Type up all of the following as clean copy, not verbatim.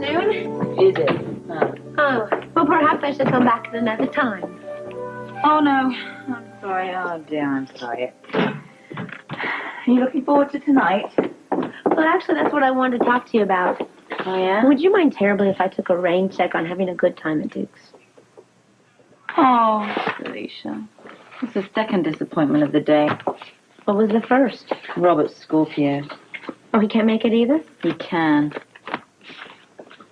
afternoon. Is it? Huh. Oh, well, perhaps I should come back at another time. Oh, no. I'm sorry. Oh, dear, I'm sorry. Are you looking forward to tonight? Well, actually, that's what I wanted to talk to you about. Oh, yeah? Would you mind terribly if I took a rain check on having a good time at Duke's? Oh, Felicia. It's the second disappointment of the day. What was the first? Robert Scorpio. Oh, he can't make it either? He can.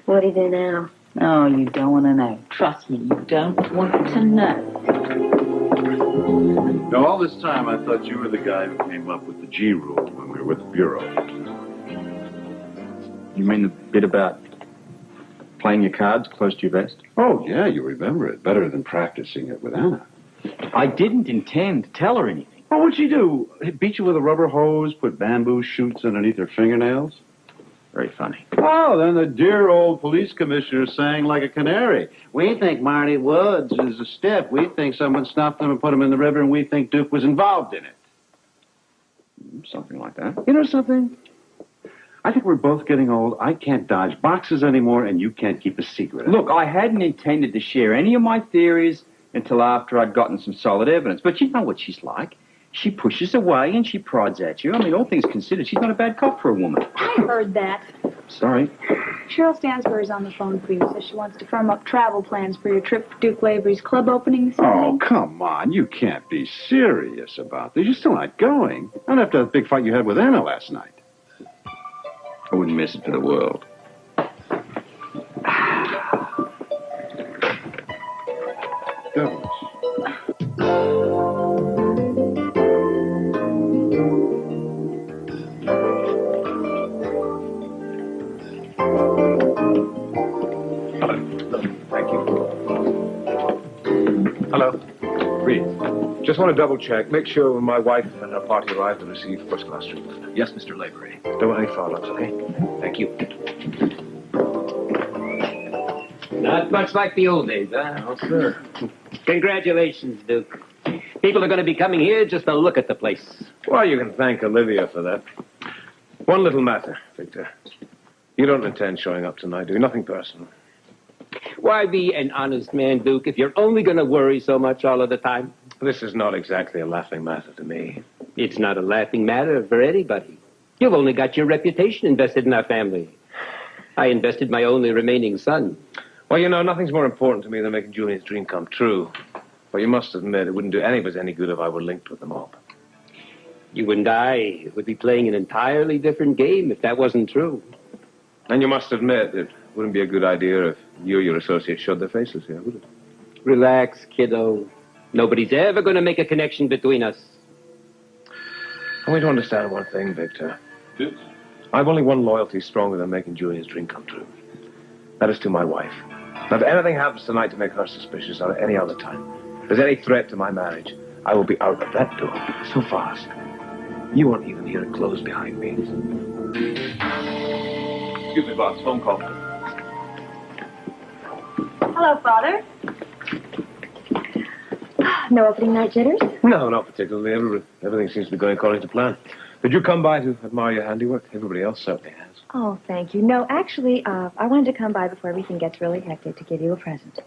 What'd he do now? Oh, you don't want to know. Trust me, you don't want to know. Now, all this time, I thought you were the guy who came up with the G rule when we were with the Bureau. You mean the bit about playing your cards close to your vest? Oh, yeah, you remember it. Better than practicing it with Anna. I didn't intend to tell her anything. Well, what'd she do? Beat you with a rubber hose, put bamboo shoots underneath her fingernails? Very funny. Oh, then the dear old police commissioner sang like a canary. We think Marty Woods is a stiff. We think someone snuffed him and put him in the river, and we think Duke was involved in it. Something like that. You know something? I think we're both getting old. I can't dodge boxes anymore, and you can't keep a secret. Look, I hadn't intended to share any of my theories until after I'd gotten some solid evidence. But you know what she's like. She pushes away and she prods at you. I mean, all things considered, she's not a bad cop for a woman. I heard that. Sorry. Cheryl Stansbury's on the phone for you. Says she wants to firm up travel plans for your trip to Duke Lavery's club opening this Oh, evening. come on. You can't be serious about this. You're still not going. Not after that big fight you had with Anna last night. I wouldn't miss it for the world. Devils. Thank you. Hello. Reed. Just want to double check. Make sure when my wife and her party arrive to receive first class treatment. Yes, Mr. Lavery. Don't want any follow-ups, okay? Thank you. Not much like the old days, huh? Oh, sir. Congratulations, Duke. People are going to be coming here just to look at the place. Well, you can thank Olivia for that. One little matter, Victor. You don't intend showing up tonight, do you? Nothing personal. Why be an honest man, Duke, if you're only going to worry so much all of the time? This is not exactly a laughing matter to me. It's not a laughing matter for anybody. You've only got your reputation invested in our family. I invested my only remaining son. Well, you know, nothing's more important to me than making Julian's dream come true. But you must admit, it wouldn't do any of us any good if I were linked with the mob. You and I would be playing an entirely different game if that wasn't true. And you must admit, it wouldn't be a good idea if you or your associates showed their faces here, would it? Relax, kiddo. Nobody's ever going to make a connection between us. I want you to understand one thing, Victor. I've only one loyalty stronger than making Julian's dream come true. That is to my wife. Now, if anything happens tonight to make her suspicious or at any other time, if there's any threat to my marriage, I will be out of that door so fast. You won't even hear it close behind me. Excuse me, boss. Phone call. Hello, Father. No opening night jitters? No, not particularly. Everything seems to be going according to plan. Did you come by to admire your handiwork? Everybody else certainly has. Oh, thank you. No, actually, I wanted to come by before everything gets really hectic to give you a present.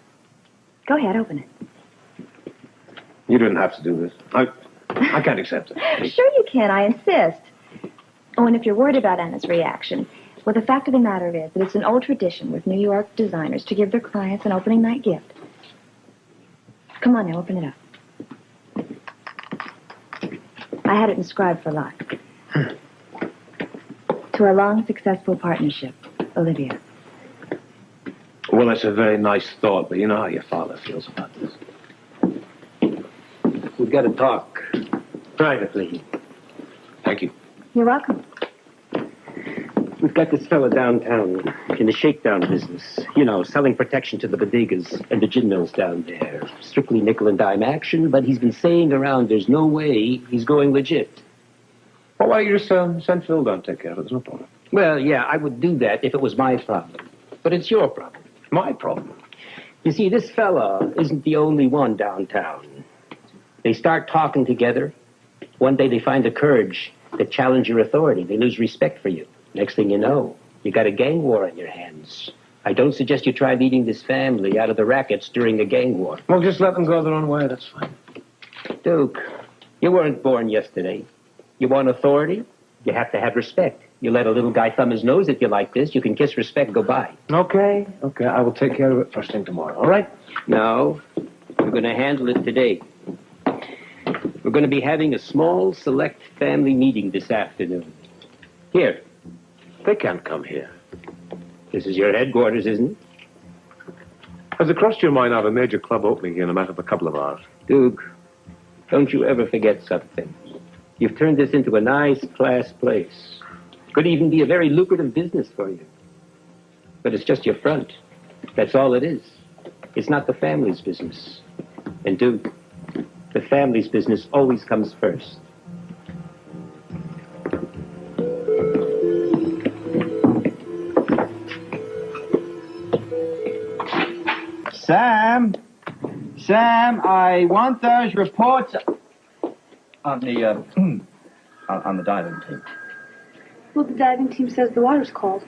Go ahead, open it. You didn't have to do this. I can't accept it. Sure you can, I insist. Oh, and if you're worried about Anna's reaction, well, the fact of the matter is that it's an old tradition with New York designers to give their clients an opening night gift. Come on now, open it up. I had it inscribed for life. To our long, successful partnership, Olivia. Well, that's a very nice thought, but you know how your father feels about this. We've got to talk privately. Thank you. You're welcome. We've got this fella downtown in the shakedown business. You know, selling protection to the bodegas and the gin mills down there. Strictly nickel and dime action, but he's been saying around there's no way he's going legit. Well, why don't you just send Phil down to take care of it? There's no problem. Well, yeah, I would do that if it was my problem. But it's your problem. My problem. You see, this fella isn't the only one downtown. They start talking together. One day they find the courage to challenge your authority. They lose respect for you. Next thing you know, you got a gang war on your hands. I don't suggest you try leading this family out of the rackets during the gang war. Well, just let them go their own way. That's fine. Duke, you weren't born yesterday. You want authority? You have to have respect. You let a little guy thumb his nose at you like this, you can kiss respect goodbye. Okay. I will take care of it first thing tomorrow, all right? No, we're going to handle it today. We're going to be having a small, select family meeting this afternoon. Here. They can't come here. This is your headquarters, isn't it? Has it crossed your mind to have a major club opening here in a matter of a couple of hours? Duke, don't you ever forget something. You've turned this into a nice, class place. Could even be a very lucrative business for you. But it's just your front. That's all it is. It's not the family's business. And Duke, the family's business always comes first. Sam, I want those reports on the on the diving team. Well, the diving team says the water's cold.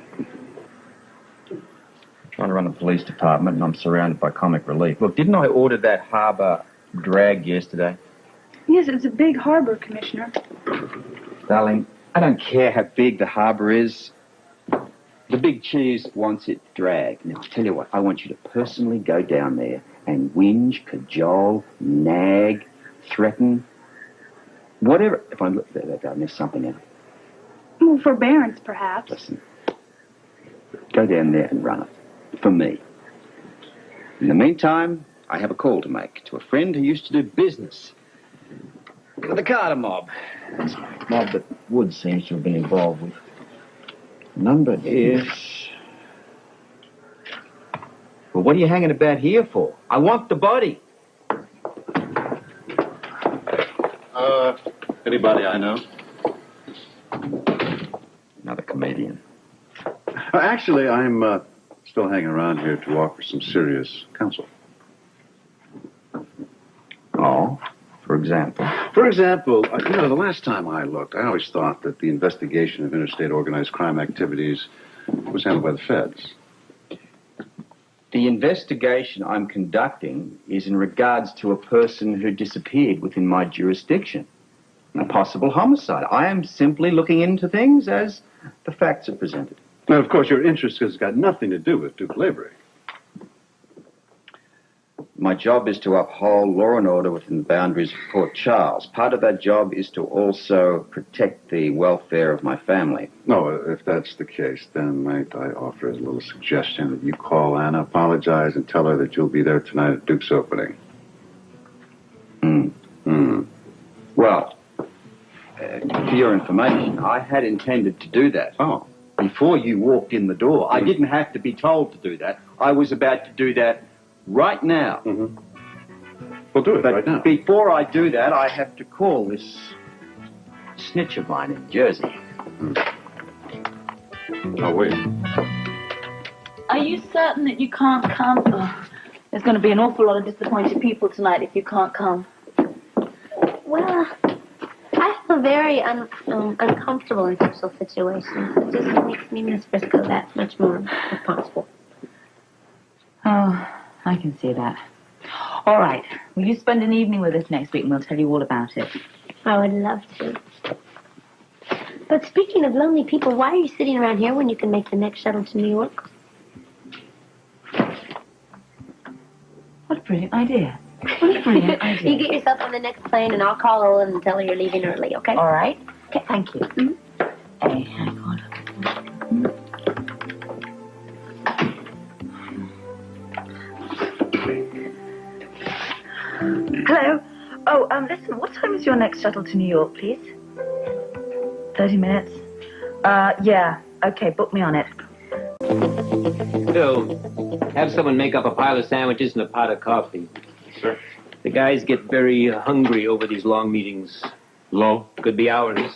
Trying to run a police department, and I'm surrounded by comic relief. Look, didn't I order that harbour drag yesterday? Yes, it's a big harbor, Commissioner. Darling, I don't care how big the harbour is. The big cheese wants it dragged. Now, I'll tell you what, I want you to personally go down there and whinge, cajole, nag, threaten, whatever. If I miss something out. Well, forbearance, perhaps. Listen, go down there and run it. For me. In the meantime, I have a call to make to a friend who used to do business with the Carter mob. It's a mob that Wood seems to have been involved with. The number is... Well, what are you hanging about here for? I want the body. Anybody I know? Another comedian. Actually, I'm still hanging around here to offer some serious counsel. Oh, for example? For example, the last time I looked, I always thought that the investigation of interstate organized crime activities was handled by the feds. The investigation I'm conducting is in regards to a person who disappeared within my jurisdiction. A possible homicide. I am simply looking into things as the facts are presented. Now, of course, your interest has got nothing to do with Duke Lavery. My job is to uphold law and order within the boundaries of Port Charles. Part of that job is to also protect the welfare of my family. No, if that's the case, then might I offer as a little suggestion that you call Anna, apologize, and tell her that you'll be there tonight at Duke's opening. Well, for your information, I had intended to do that. Oh. Before you walked in the door. I didn't have to be told to do that. I was about to do that right now. Mm-hmm. We'll do it right now. Before I do that, I have to call this snitch of mine in Jersey. Oh, wait. Are you certain that you can't come? Oh, there's going to be an awful lot of disappointed people tonight if you can't come. Well, I feel very uncomfortable in social situations. It just makes me miss Frisco that much more, if possible. Oh, I can see that. All right. Will you spend an evening with us next week and we'll tell you all about it? I would love to. But speaking of lonely people, why are you sitting around here when you can make the next shuttle to New York? What a brilliant idea. What a brilliant idea. You get yourself on the next plane and I'll call Ola and tell her you're leaving early, okay? All right. Okay, thank you. Mm-hmm. Hey, hang on. Hello. Oh, listen, what time is your next shuttle to New York, please? 30 minutes? Yeah. Okay, book me on it. Bill, have someone make up a pile of sandwiches and a pot of coffee. Sure. The guys get very hungry over these long meetings. Long? Could be hours.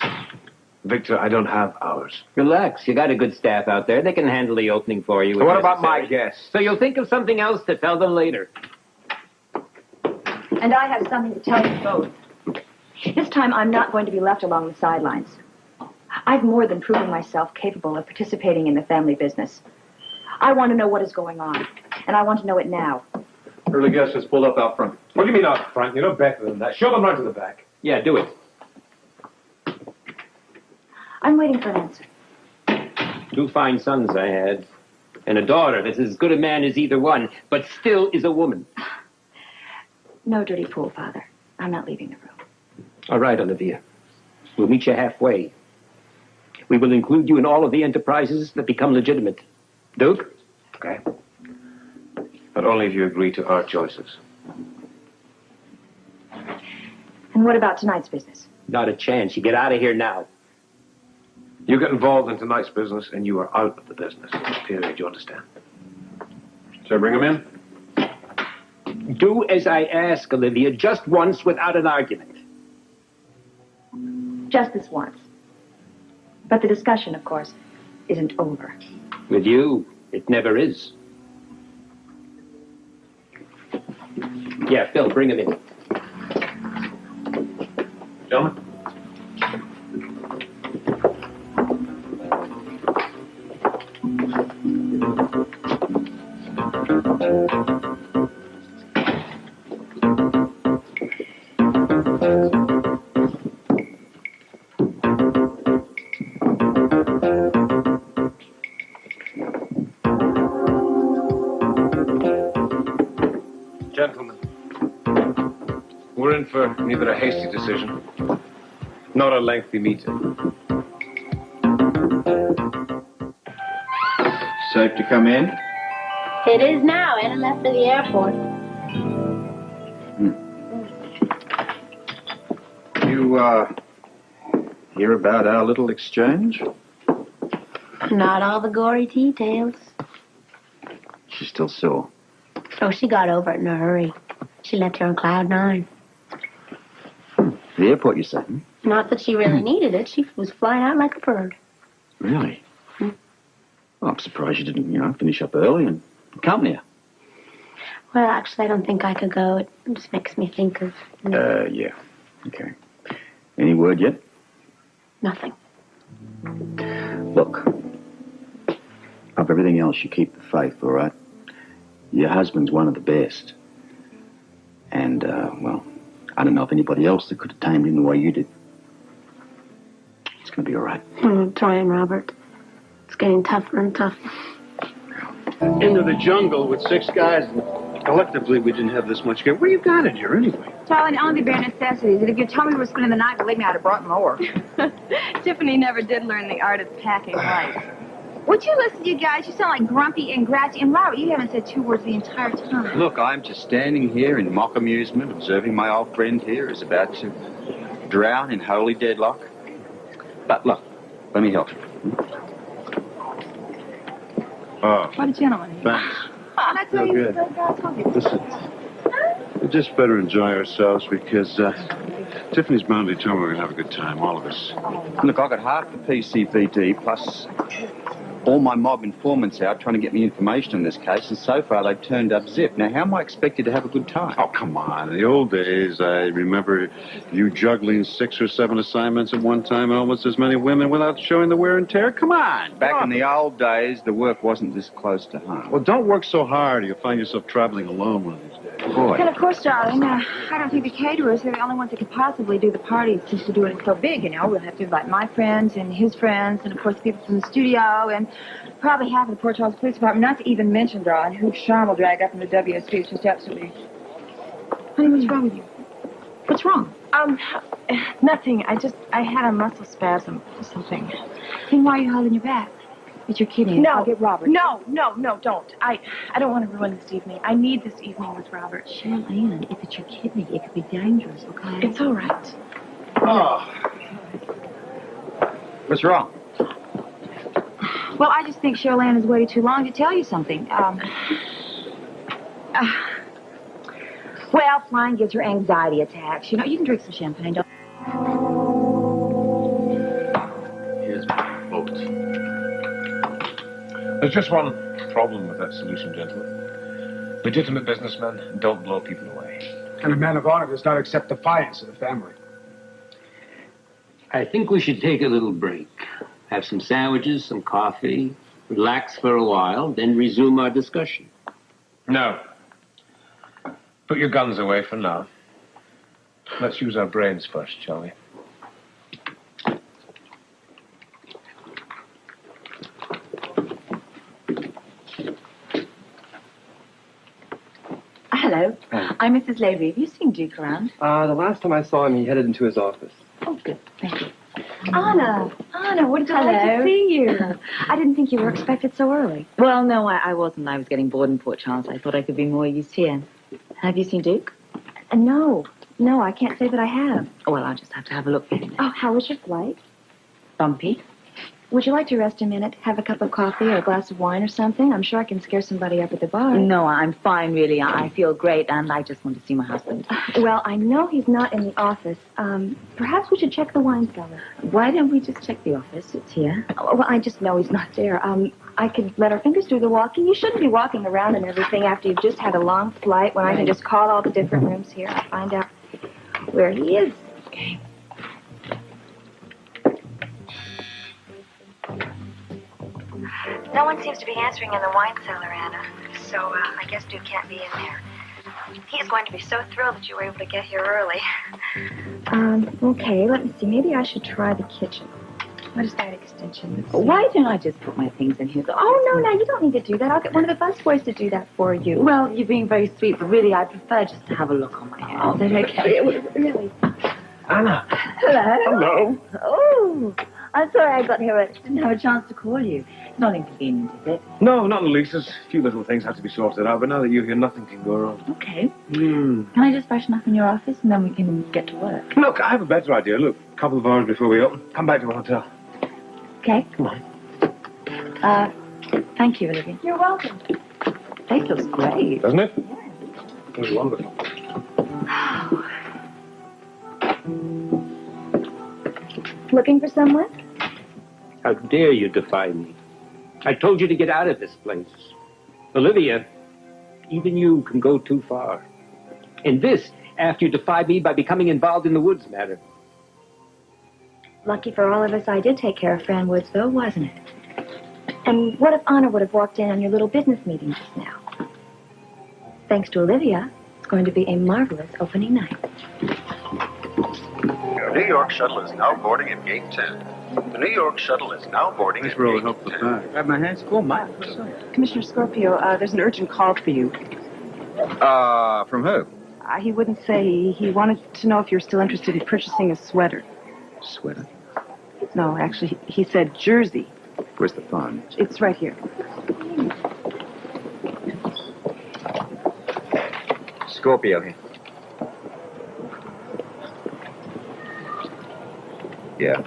Victor, I don't have hours. Relax. You got a good staff out there. They can handle the opening for you. So what about my guests? So you'll think of something else to tell them later. And I have something to tell you both. This time, I'm not going to be left along the sidelines. I've more than proven myself capable of participating in the family business. I want to know what is going on, and I want to know it now. Early guest has pulled up out front. What do you mean out front? You know better than that. Show them right to the back. Yeah, do it. I'm waiting for an answer. 2 fine sons I had, and a daughter that's as good a man as either one, but still is a woman. No dirty fool, Father. I'm not leaving the room. All right, Olivia. We'll meet you halfway. We will include you in all of the enterprises that become legitimate. Duke? Okay. But only if you agree to our choices. And what about tonight's business? Not a chance. You get out of here now. You get involved in tonight's business, and you are out of the business. Period. You understand? Shall I bring him in? Do as I ask, Olivia, just once without an argument. Just this once. But the discussion, of course, isn't over. With you, it never is. Yeah, Phil, bring him in. Gentlemen? Gentlemen, we're in for neither a hasty decision nor a lengthy meeting. Safe to come in? It is now. Anna left for the airport. You, hear about our little exchange? Not all the gory details. She's still sore. Oh, she got over it in a hurry. She left here on cloud 9. The airport, you say? Hmm? Not that she really needed it. She was flying out like a bird. Really? Well, I'm surprised you didn't, finish up early and come here. Well, actually, I don't think I could go. It just makes me think of Yeah. Okay. Any word yet? nothing. Look, of everything else, you keep the faith, all right? Your husband's one of the best. And, well, I don't know if anybody else that could have tamed him the way you did. It's going to be all right. I'm trying, Robert. It's getting tougher and tougher. Into the jungle with 6 guys, and collectively we didn't have this much gear. What do you got in here anyway? Darling, only bare necessities. And if you told me we were spending the night, believe me, I'd have brought more. Tiffany never did learn the art of packing light. Would you listen to you guys? You sound like grumpy and grouchy. And Robert, you haven't said 2 words the entire time. Look, I'm just standing here in mock amusement, observing my old friend here is about to drown in holy deadlock. But look, let me help you. Oh, What a gentleman. thanks. That's how Feel you good. feel, God. Listen, we just better enjoy ourselves because Tiffany's bound to tell me we're going to have a good time, all of us. Look, I got half the PCPD plus all my mob informants out trying to get me information on this case, and so far they've turned up zip. Now, how am I expected to have a good time? Oh, come on. In the old days, I remember you juggling 6 or 7 assignments at one time and almost as many women without showing the wear and tear. Come on. Back in the old days, the work wasn't this close to home. Well, don't work so hard or you'll find yourself traveling alone one of these days. Boy. And of course, darling, I don't think the caterers are the only ones that could possibly do the party since we're doing it so big, We'll have to invite my friends and his friends and, of course, people from the studio and probably half of the Port Charles Police Department, not to even mention, darling, who Sean will drag up in the WSP. It's just absolutely... Honey, what's wrong with you? What's wrong? Nothing. I had a muscle spasm or something. Then why are you holding your back? It's your kidney. No. I'll get Robert. No, don't. I don't want to ruin this evening. I need this evening with Robert. Cheryl-Ann, if it's your kidney, it could be dangerous, okay? It's all right. Oh. What's wrong? Well, I just think Cheryl-Ann has waited too long to tell you something. Well, flying gives her anxiety attacks. You can drink some champagne, don't Here's my boat. There's just one problem with that solution, gentlemen. Legitimate businessmen don't blow people away. And a man of honor does not accept defiance of the family. I think we should take a little break. Have some sandwiches, some coffee, Relax for a while, then resume our discussion. No. Put your guns away for now. Let's use our brains first, shall we? Hello. I'm Mrs. Lavery. Have you seen Duke around? The last time I saw him, he headed into his office. Oh, good. Thank you. Anna, what a delight to see you. I didn't think you were expected so early. Well, no, I wasn't. I was getting bored in Port Charles. I thought I could be more used here. Have you seen Duke? No, I can't say that I have. Oh, well, I'll just have to have a look then. Oh, how was your flight? Bumpy? Would you like to rest a minute, have a cup of coffee or a glass of wine or something? I'm sure I can scare somebody up at the bar. No, I'm fine, really. I feel great, and I just want to see my husband. Well, I know he's not in the office. Perhaps we should check the wine cellar. Why don't we just check the office? It's here. Oh, well, I just know he's not there. I could let our fingers do the walking. You shouldn't be walking around and everything after you've just had a long flight when I can just call all the different rooms here and find out where he is. Okay. No one seems to be answering in the wine cellar, Anna. So I guess Duke can't be in there. He is going to be so thrilled that you were able to get here early. Okay, let me see. Maybe I should try the kitchen. What is that extension? Why don't I just put my things in here? Oh, no, you don't need to do that. I'll get one of the busboys to do that for you. Well, you're being very sweet, but really, I prefer just to have a look on my hair. Oh, then okay. Really? Anna. Hello. Hello. Oh, I'm sorry I got here. I didn't have a chance to call you. It's not inconvenient, is it? No, not in the least. There's a few little things have to be sorted out, but now that you're here, nothing can go wrong. Okay. Can I just freshen up in your office and then we can get to work? Look, I have a better idea. Look, a couple of hours before we open, come back to a hotel. Okay. Come on. Thank you, Olivia. You're welcome. Place looks great. Doesn't it? It was wonderful. Looking for someone? How dare you defy me? I told you to get out of this place. Olivia, even you can go too far. And this, after you defied me by becoming involved in the Woods matter. Lucky for all of us, I did take care of Fran Woods, though, wasn't it? And what if Anna would have walked in on your little business meeting just now? Thanks to Olivia, it's going to be a marvelous opening night. The New York shuttle is now boarding at gate 10. The New York shuttle is now boarding This at really gate helped the 10. bag. Grab my hands. Cool, Mike. Commissioner Scorpio, there's an urgent call for you. From who? He wouldn't say. He wanted to know if you're still interested in purchasing a sweater. Sweater. No, actually, he said jersey. Where's the phone? It's right here. Scorpio here. Yeah.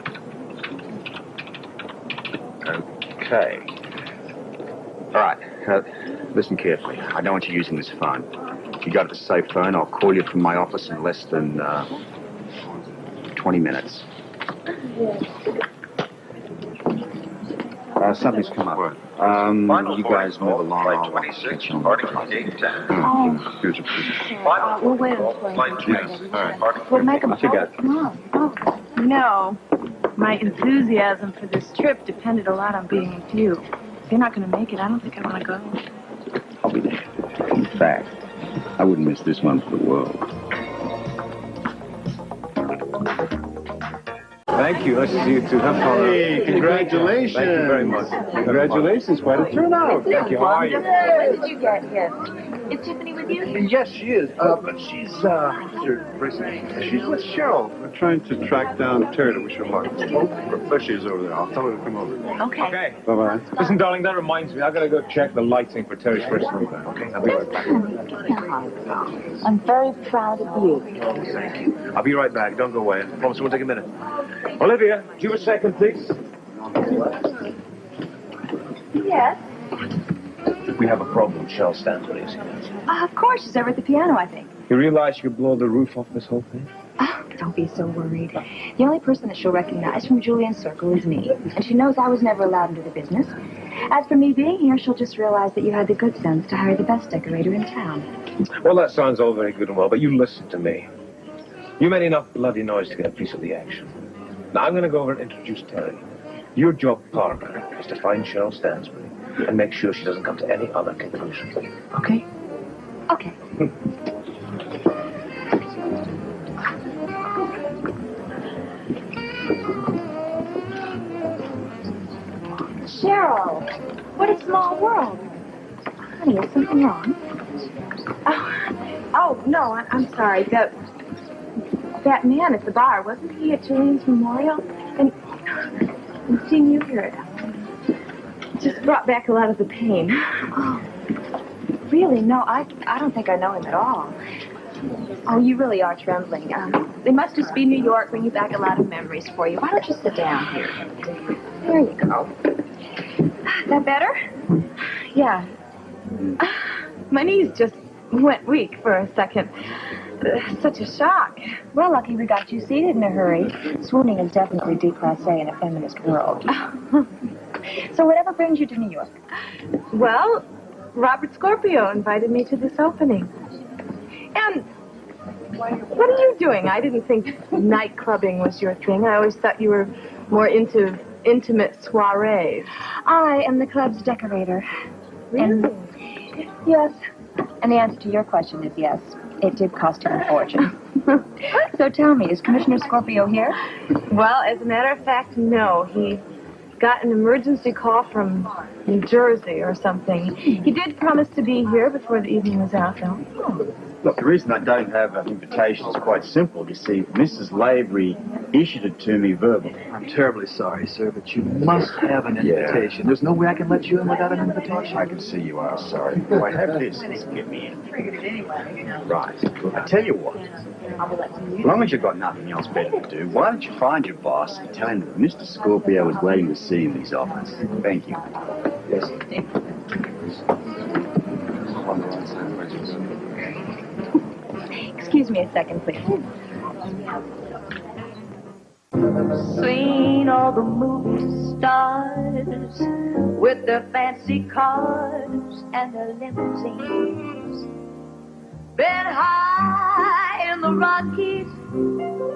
Okay. All right. Listen carefully. I don't want you using this phone. If you got a safe phone, I'll call you from my office in less than 20 minutes. Something's come up. You guys move along. Flight 26 departing from gate 10. Here's a piece. We'll wait until Flight 26 departing We'll make them What you got? Come on. No. My enthusiasm for this trip depended a lot on being with you. If you're not going to make it, I don't think I want to go. I'll be there. In fact, I wouldn't miss this one for the world. Thank you. Nice to see you too. Have fun. Hey, congratulations. Thank you very much. Congratulations. Quite a turnout. Thank you. How are you? When did you get here? Is Tiffany with you? Yes, she is. But she's, she's with Cheryl. We're trying to track down Terry to wish her luck. There she is over there. I'll tell her to come over. Okay. Bye-bye. Listen, darling, that reminds me. I gotta go check the lighting for Terry's first movie. Okay, I'll be right back. I'm very proud of you. Thank you. I'll be right back. Don't go away. I promise it won't take a minute. Olivia, do you have a second, please? Yes. We have a problem. Cheryl Stanton is. Of course, she's over at the piano, I think. You realize you could blow the roof off this whole thing? Oh, don't be so worried. The only person that she'll recognize from Julian's circle is me. And she knows I was never allowed into the business. As for me being here, she'll just realize that you had the good sense to hire the best decorator in town. Well, that sounds all very good and well, but you listen to me. You made enough bloody noise to get a piece of the action. Now, I'm going to go over and introduce Terry. Your job, Parker, is to find Cheryl Stansbury and make sure she doesn't come to any other conclusions. Okay? Okay. Cheryl, what a small world. Honey, is something wrong? Oh no, I'm sorry. That man at the bar, wasn't he at Julian's memorial? And seeing you here just brought back a lot of the pain. Oh, really? No, I don't think I know him at all. Oh, you really are trembling. They must just be New York, bring you back a lot of memories for you. Why don't you sit down here? There you go. That better? Yeah. My knees just went weak for a second. Such a shock. Well, lucky we got you seated in a hurry. Swooning is definitely déclassé in a feminist world. So whatever brings you to New York? Well, Robert Scorpio invited me to this opening. And what are you doing? I didn't think night clubbing was your thing. I always thought you were more into intimate soirees. I am the club's decorator. Really? Yes. And the answer to your question is yes. It did cost him a fortune. So tell me, is Commissioner Scorpio here? Well, as a matter of fact, no. He got an emergency call from New Jersey or something. He did promise to be here before the evening was out, though. Look, the reason I don't have an invitation is quite simple. You see, Mrs. Lavery issued it to me verbally. I'm terribly sorry, sir, but you must have an invitation. There's no way I can let you in without an invitation. I can see you are sorry. Oh, I have this. Let's get me in. Right. Look, I tell you what. As long as you've got nothing else better to do, why don't you find your boss and tell him that Mr. Scorpio is waiting to see him in his office. Thank you. Yes. Excuse me a second, please. Seen all the movie stars with their fancy cars and their limousines. Been high in the Rockies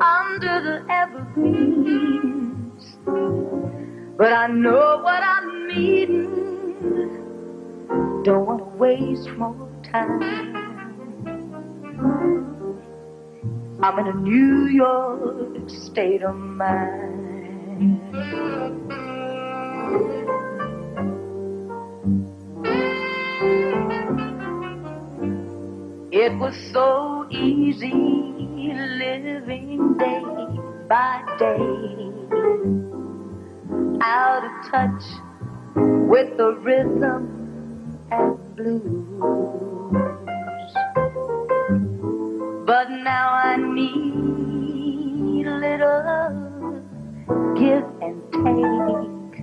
under the evergreens. But I know what I'm needing. Don't want to waste more time. I'm in a New York state of mind. It was so easy living day by day, out of touch with the rhythm and blues. But now I need a little give and take.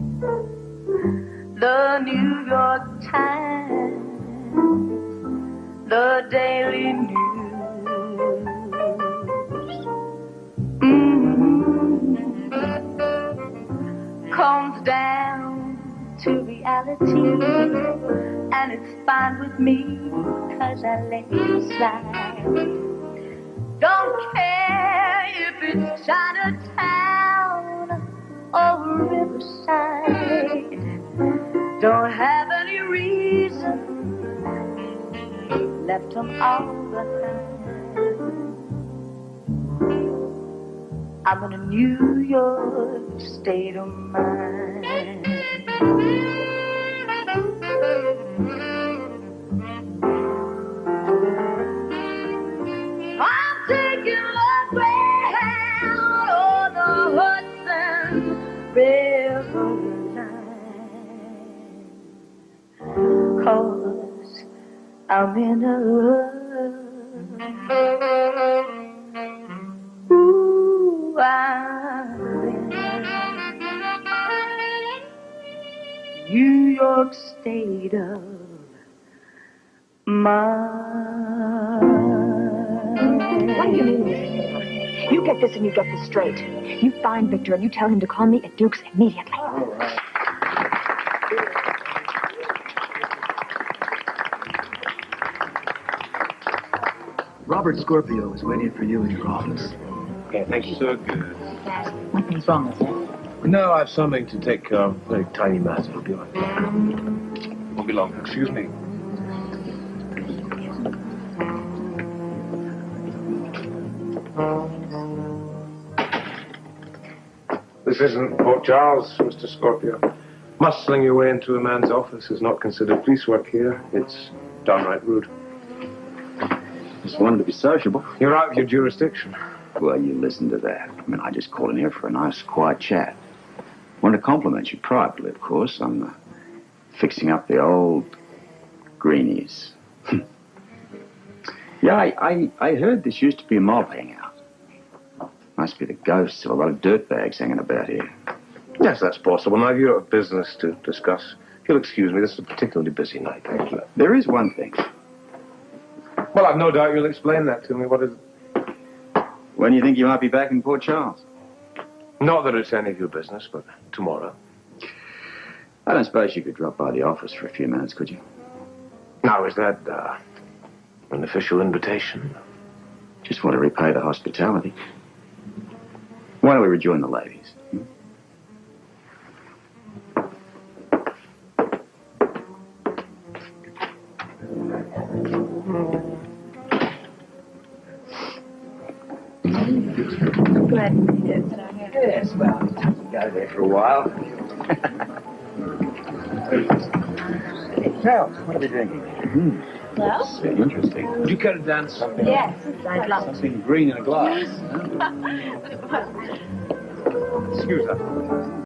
The New York Times, the Daily News, comes down to reality, and it's fine with me, 'cause I let it slide. Don't care if it's Chinatown or Riverside. Don't have any reason, left them all behind. I'm in a New York state of mind. I'm taking a Greyhound on the Hudson River line, 'cause I'm in a I'm in New York state of mind. What do you mean? You get this and you get this straight. You find Victor and you tell him to call me at Duke's immediately. All right. Robert Scorpio is waiting for you in your office. Okay, thank you. So good. Nothing's wrong with him. No, I have something to take care of. Very tiny matter. It'll be like that. Won't be long. Excuse me. This isn't Port Charles, Mr. Scorpio. Muscling your way into a man's office is not considered police work here. It's downright rude. Just wanted to be sociable. You're out of your jurisdiction. Well, you listen to that. I mean, I just called in here for a nice, quiet chat. Wanted to compliment you privately, of course, on fixing up the old greenies. Yeah, I heard this used to be a mob hangout. Must be the ghosts of a lot of dirtbags hanging about here. Yes, that's possible. Now, you have business to discuss. If you'll excuse me, this is a particularly busy night. Thank you. There is one thing. Well, I've no doubt you'll explain that to me. What is it? When do you think you might be back in Port Charles? Not that it's any of your business, but tomorrow. I don't suppose you could drop by the office for a few minutes, could you? Now, is that an official invitation? Just want to repay the hospitality. Why don't we rejoin the ladies? I'm glad you did. Yes, well, go there for a while. Now, what are we drinking? Well? So interesting. Would you care to dance? Yes, I'd love to. Something green in a glass. Excuse us.